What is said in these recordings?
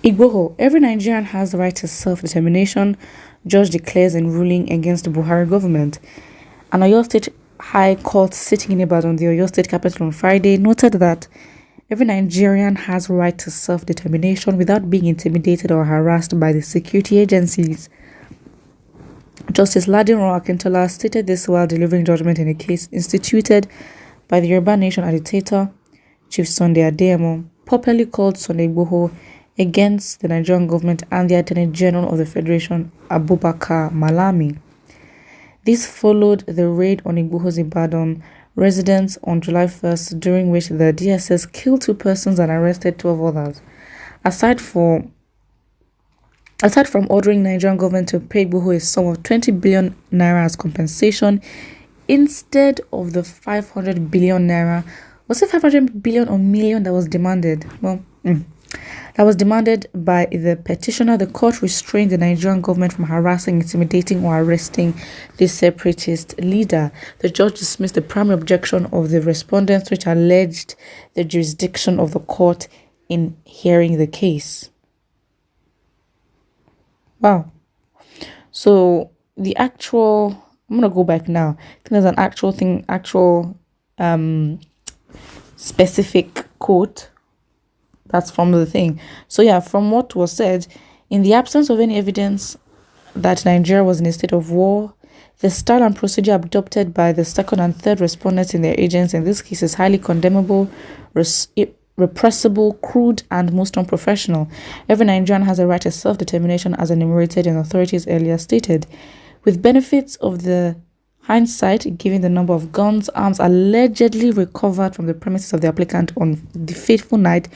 Igboho, every Nigerian has the right to self-determination, judge declares in ruling against the Buhari government. An Oyo State High Court sitting in Ibadan, the Oyo State capital, on Friday, noted that every Nigerian has right to self-determination without being intimidated or harassed by the security agencies. Justice Ladinro Akintola stated this while delivering judgment in a case instituted by the Yoruba Nation agitator Chief Sunday Adeyemo, popularly called Sunday Igboho, against the Nigerian government and the Attorney General of the Federation, Abubakar Malami. This followed the raid on Igboho's Ibadan residence on July 1st, during which the DSS killed 2 persons and arrested 12 others. Aside from ordering Nigerian government to pay Igboho a sum of 20 billion naira as compensation instead of the 500 billion naira, was it 500 billion or million that was demanded? That was demanded by the petitioner. The court restrained the Nigerian government from harassing, intimidating, or arresting the separatist leader. The judge dismissed the primary objection of the respondents, which alleged the jurisdiction of the court in hearing the case. Wow. So the actual, I'm going to go back now. I think there's an actual specific quote that's from the thing. So yeah, from what was said, in the absence of any evidence that Nigeria was in a state of war, the style and procedure adopted by the second and third respondents in their agents in this case is highly condemnable, repressible, crude, and most unprofessional. Every Nigerian has a right to self-determination as enumerated in authorities earlier stated. With benefits of the hindsight, given the number of guns, arms allegedly recovered from the premises of the applicant on the fateful night,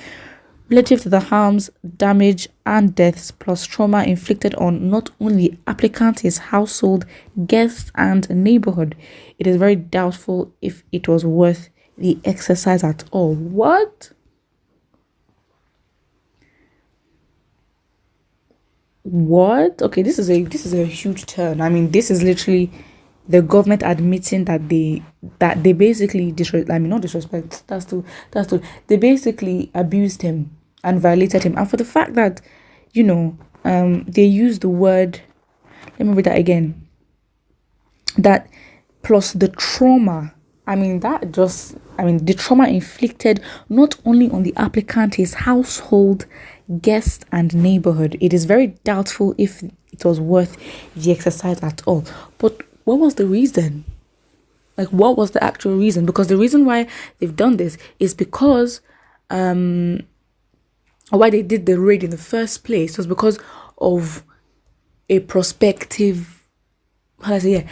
relative to the harms, damage, and deaths, plus trauma inflicted on not only the applicant, his household, guests, and neighborhood, it is very doubtful if it was worth the exercise at all. What? Okay, this is a huge turn. I mean, this is literally the government admitting that they basically they basically abused him and violated him. And for the fact that, they used the word, let me read that again, that plus the trauma, the trauma inflicted not only on the applicant, his household, guests, and neighborhood, it is very doubtful if it was worth the exercise at all. But what was the reason? What was the actual reason? Because the reason why they've done this is because why they did the raid in the first place was because of a prospective rally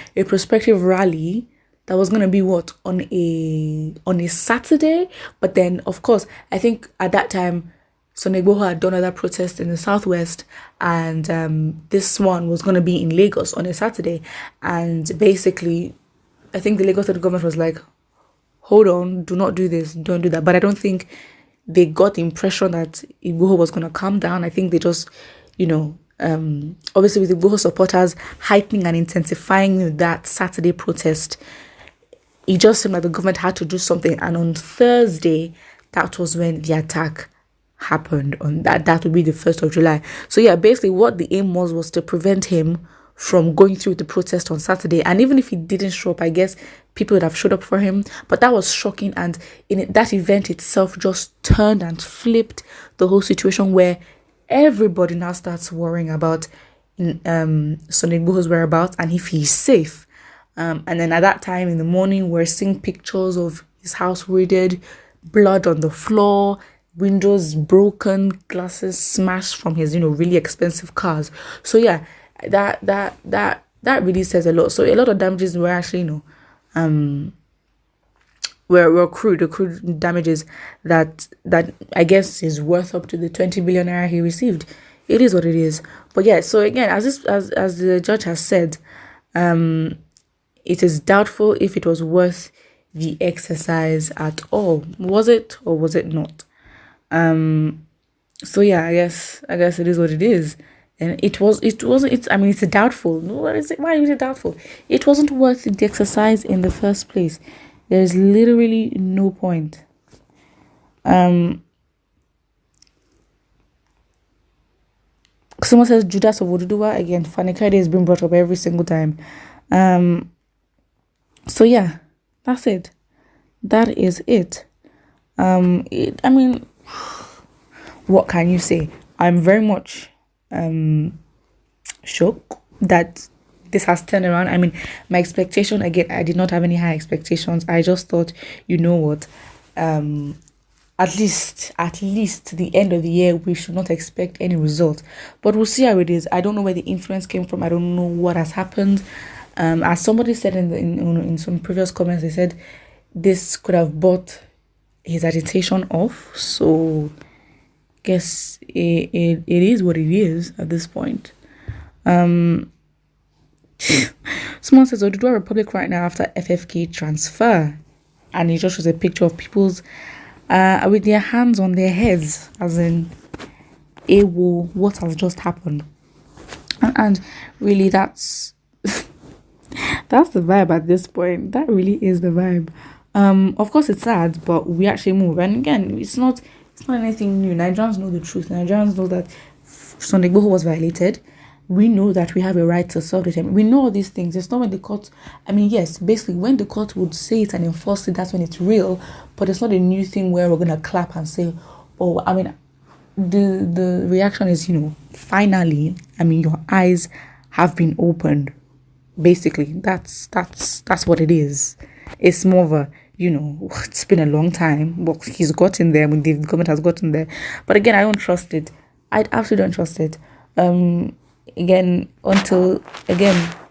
that was going to be on a Saturday. But then, of course, I think at that time, Sunday Igboho had done other protests in the southwest, and this one was going to be in Lagos on a Saturday. And basically, I think the Lagos state government was like, hold on, do not do this, don't do that. But I don't think they got the impression that Igboho was going to calm down. I think they just, obviously with the Igboho supporters heightening and intensifying that Saturday protest, it just seemed like the government had to do something. And on Thursday, that was when the attack happened. On that would be the 1st of July. So yeah, basically what the aim was to prevent him from going through the protest on Saturday. And even if he didn't show up, I guess people would have showed up for him. But that was shocking. And that event itself just turned and flipped the whole situation, where everybody now starts worrying about Sunday Igboho's whereabouts and if he's safe. And then at that time in the morning, we're seeing pictures of his house raided, blood on the floor, windows broken, glasses smashed from his, really expensive cars. So yeah, that really says a lot. So a lot of damages were actually, were accrued damages that I guess is worth up to the 20 billion naira he received. It is what it is. But yeah, so again, as the judge has said, it is doubtful if it was worth the exercise at all. Was it or was it not? So yeah, I guess it is what it is. And it's doubtful. Why is it doubtful? It wasn't worth the exercise in the first place. There is literally no point. Someone says Judas of Oduduwa. Again, Fanikade is being brought up every single time. So yeah, that's it. That is it. I mean, what can you say? I'm very much shocked that this has turned around. I mean, my expectation, again, I did not have any high expectations. I just thought, you know what, at least the end of the year we should not expect any result, but we'll see how it is. I don't know where the influence came from. I don't know what has happened. As somebody said in some previous comments, they said this could have brought his agitation off. So guess it is what it is at this point. Someone says Oduduwa Republic right now after FFK transfer, and it just shows a picture of people's with their hands on their heads, as in Ewo, what has just happened. And really that's that's the vibe at this point. That really is the vibe. Of course it's sad, but we actually move. And again, it's not anything new. Nigerians know the truth. Nigerians know that Sunday Igboho was violated. We know that we have a right to solve it. We know all these things. It's not when the court, I mean, yes, basically when the court would say it and enforce it, that's when it's real. But it's not a new thing where we're going to clap and say, oh, I mean, the reaction is, finally, I mean, your eyes have been opened. Basically, that's what it is. It's more of a, it's been a long time. But he's gotten there. I mean, the government has gotten there. But again, I don't trust it. I absolutely don't trust it. Again,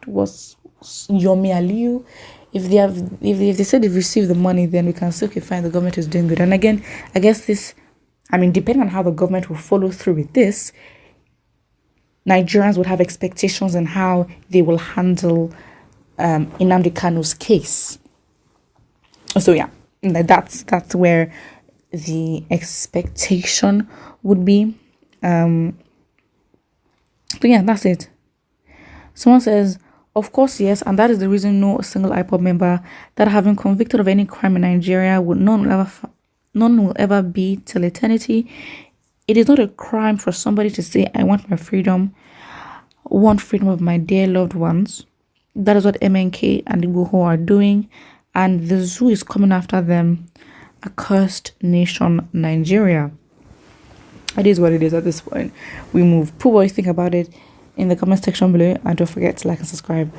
was Yomi Aliu. If they said they've received the money, then we can say, okay, fine, the government is doing good. And again, I guess this, I mean, depending on how the government will follow through with this, Nigerians would have expectations on how they will handle Nnamdi Kanu's case. So yeah, that's where the expectation would be. But yeah, that's it. Someone says, of course, yes, and that is the reason no single IPOB member that have been convicted of any crime in Nigeria none will ever be till eternity. It is not a crime for somebody to say, I want my freedom, want freedom of my dear loved ones. That is what MNK and Igboho are doing, and the zoo is coming after them. A cursed nation, Nigeria. It is what it is at this point. We move. Put what you think about it in the comment section below, and don't forget to like and subscribe.